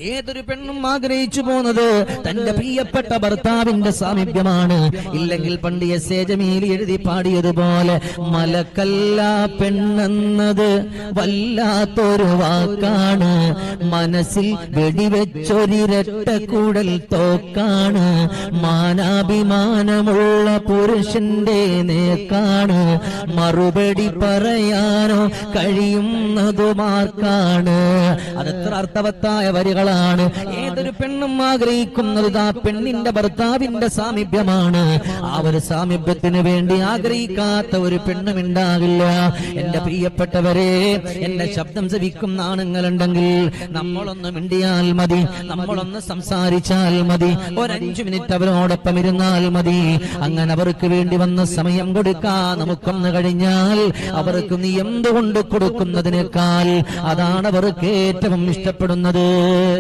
ഏതൊരു പെണ്ണും ആഗ്രഹിച്ചു പോകുന്നത് തന്റെ പ്രിയപ്പെട്ട ഭർത്താവിന്റെ സാമീപ്യമാണ്. ഇല്ലെങ്കിൽ പണ്ട് എസ് എ ജമീൽ എഴുതി പാടിയതുപോലെ മലക്കല്ല പെണ്ണെന്നത് വല്ലാത്തൊരു വാക്കാണ്, മനസ്സിൽ വെടിവെച്ചൊരിരട്ട കൂടൽ തോക്കാണ്, മാനാഭിമാനമുള്ള പുരുഷന്റെ നേക്കാണ്, മറുപടി പറയാനോ കഴിയുന്നതുമാർക്കാണ്. അതെത്ര അർത്ഥവത്തായ വരികളാണ്. ഏതൊരു പെണ്ണും ആഗ്രഹിക്കുന്നത് ആ പെണ്ണിന്റെ ഭർത്താവിന്റെ സാമീപ്യമാണ്. ആ ഒരു സാമീപ്യത്തിന് വേണ്ടി ആഗ്രഹിക്കാത്ത ഒരു പെണ്ണും ഉണ്ടാകില്ല. എന്റെ പ്രിയപ്പെട്ടവരെ, എന്റെ ശബ്ദം ശ്രവിക്കുന്ന ആണുങ്ങളുണ്ടെങ്കിൽ നമ്മളൊന്ന് മിണ്ടിയാൽ മതി, നമ്മളൊന്ന് സംസാരിച്ചാൽ മതി, ഒരു 5 മിനിറ്റ് അവരോടൊപ്പം ഇരുന്നാൽ മതി. അങ്ങനെ അവർക്ക് വേണ്ടി വന്ന സമയം കൊടുക്കാൻ നമുക്കൊന്ന് കഴിഞ്ഞാൽ അവർക്ക് നീ എന്തുകൊണ്ട് കൊടുക്കുന്നതിനേക്കാൾ അതാണ് അവർക്ക് ഏറ്റവും ഇഷ്ടപ്പെടുന്നത്.